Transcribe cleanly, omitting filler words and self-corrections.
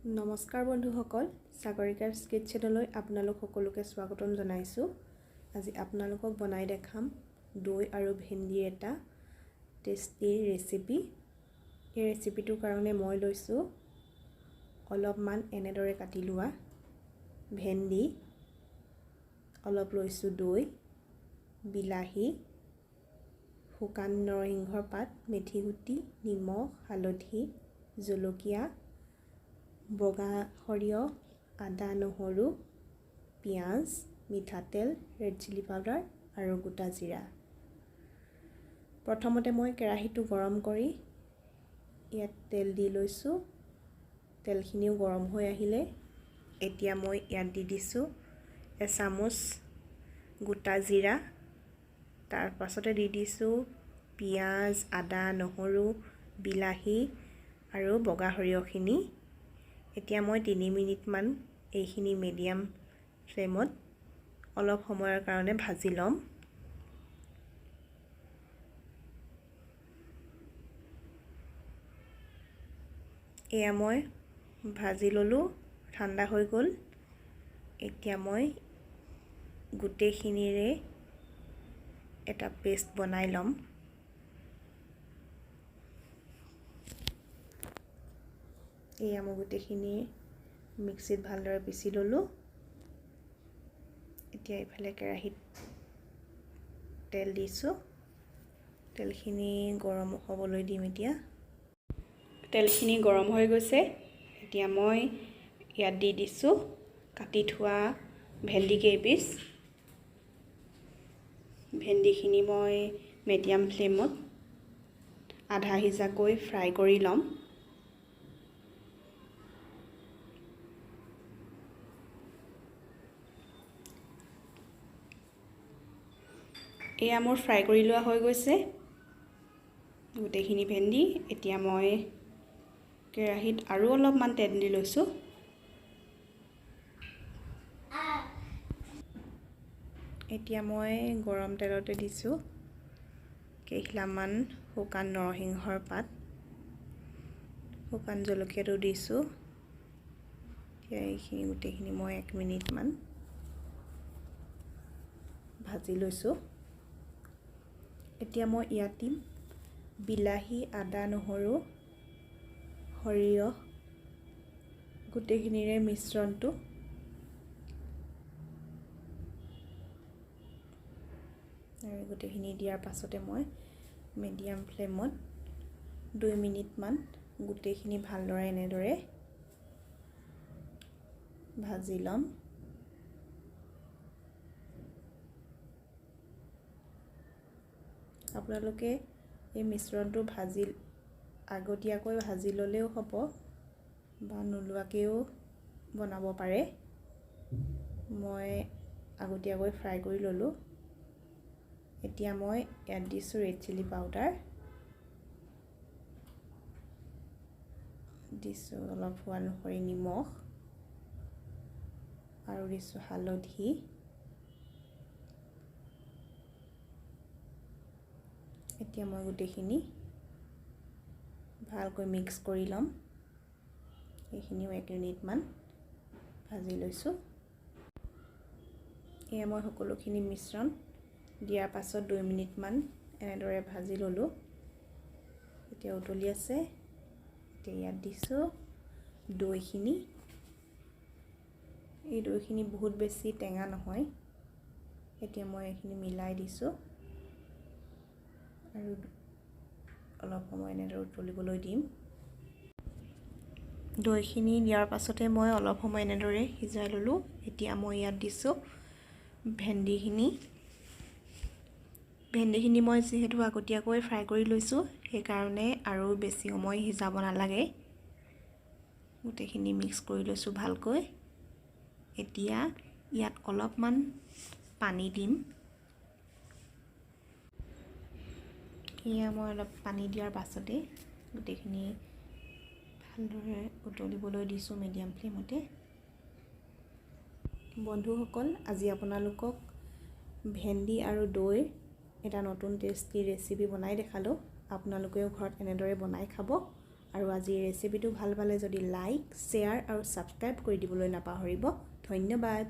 নমস্কাৰ বন্ধুসকল, সাগৰিকাৰ কিটচেনলৈ আপোনালোক সকলোকে স্বাগতম জনাইছোঁ। আজি আপোনালোকক বনাই দেখাম দৈ আৰু ভেন্দিৰ এটা টেষ্টি ৰেচিপি। এই ৰেচিপিটোৰ কাৰণে মই লৈছোঁ অলপমান এনেদৰে কাটি লোৱা ভেন্দি, অলপ লৈছোঁ দৈ, বিলাহী, শুকান নৰসিংহৰ পাত, মেথি গুটি, নিমখ, হালধি, জলকীয়া, বগা সৰিয়হ, আদা, নহৰু, পিঁয়াজ, মিঠাতেল, ৰেড চিলি পাউডাৰ আৰু গোটা জিৰা। প্ৰথমতে মই কেৰাহীটো গৰম কৰি ইয়াত তেল দি লৈছোঁ। তেলখিনিও গৰম হৈ আহিলে এতিয়া মই ইয়াত দি দিছোঁ এচামুচ গোটা জিৰা, তাৰ পাছতে দি দিছোঁ পিঁয়াজ, আদা, নহৰু, বিলাহী আৰু বগা সৰিয়হখিনি। এতিয়া মই 3 মিনিটমান এইখিনি মিডিয়াম ফ্লেমত অলপ সময়ৰ কাৰণে ভাজি ল'ম। এয়া মই ভাজি ল'লোঁ, ঠাণ্ডা হৈ গ'ল। এতিয়া মই গোটেইখিনিৰে এটা পেষ্ট বনাই ল'ম। এয়া মই গোটেইখিনি মিক্সিত ভালদৰে পিচি ল'লোঁ। এতিয়া এইফালে কেৰাহীত তেল দিছোঁ। তেলখিনি গৰম হ'বলৈ দিম এতিয়া। তেলখিনি গৰম হৈ গৈছে। এতিয়া মই ইয়াত দি দিছোঁ কাটি থোৱা ভেন্দি কেইপিচ। ভেন্দিখিনি মই মিডিয়াম ফ্লেমত আধা সিজাকৈ ফ্ৰাই কৰি ল'ম। এয়া মোৰ ফ্ৰাই কৰি লোৱা হৈ গৈছে গোটেইখিনি ভেন্দি। এতিয়া মই কেৰাহীত আৰু অলপমান তেল দি লৈছোঁ। এতিয়া মই গৰম তেলতে দিছোঁ কেইখিলামান শুকান নৰসিংহৰ পাত, শুকান জলকীয়াটো দিছোঁ। এতিয়া এইখিনি গোটেইখিনি মই 1 মিনিটমান ভাজি লৈছোঁ। এতিয়া মই ইয়াত দিম বিলাহী, আদা, নহৰু, সৰিয়হ গোটেইখিনিৰে মিশ্ৰণটো। আৰু গোটেইখিনি দিয়াৰ পাছতে মই মিডিয়াম ফ্লেমত 2 মিনিটমান গোটেইখিনি ভালদৰে এনেদৰে ভাজি ল'ম। আপোনালোকে এই মিশ্ৰণটো আগতীয়াকৈ ভাজি ল'লেও হ'ব বা নোলোৱাকৈও বনাব পাৰে। মই আগতীয়াকৈ ফ্ৰাই কৰি ল'লোঁ। এতিয়া মই ইয়াত দিছোঁ ৰেড চিলি পাউডাৰ, দিছোঁ অলপ সোৱাদ অনুসৰি নিমখ আৰু দিছোঁ হালধি। এতিয়া মই গোটেইখিনি ভালকৈ মিক্স কৰি ল'ম। এইখিনিও 1 মিনিটমান ভাজি লৈছোঁ। এয়া মই সকলোখিনি মিশ্ৰণ দিয়াৰ পাছত 2 মিনিটমান এনেদৰে ভাজি ল'লোঁ। এতিয়া উতলি আছে। এতিয়া ইয়াত দিছোঁ দৈখিনি। এই দৈখিনি বহুত বেছি টেঙা নহয়। এতিয়া মই এইখিনি মিলাই দিছোঁ আৰু অলপ সময় এনেদৰে উতলিবলৈ দিম। দৈখিনি দিয়াৰ পাছতে মই অলপ সময় এনেদৰে সিজাই ল'লোঁ। এতিয়া মই ইয়াত দিছোঁ ভেন্দিখিনি মই যিহেতু আগতীয়াকৈ ফ্ৰাই কৰি লৈছোঁ সেইকাৰণে আৰু বেছি সময় সিজাব নালাগে। গোটেইখিনি মিক্স কৰি লৈছোঁ ভালকৈ। এতিয়া ইয়াত অলপমান পানী দিম। এয়া মই অলপ পানী দিয়াৰ পাছতে গোটেইখিনি ভালদৰে উতলিবলৈ দিছোঁ মিডিয়াম ফ্লেমতে। বন্ধুসকল, আজি আপোনালোকক ভেন্দি আৰু দৈৰ এটা নতুন টেষ্টি ৰেচিপি বনাই দেখালোঁ। আপোনালোকেও ঘৰত এনেদৰে বনাই খাব আৰু আজি ৰেচিপিটো ভাল পালে যদি লাইক শ্বেয়াৰ আৰু ছাবস্ক্ৰাইব কৰি দিবলৈ নাপাহৰিব। ধন্যবাদ।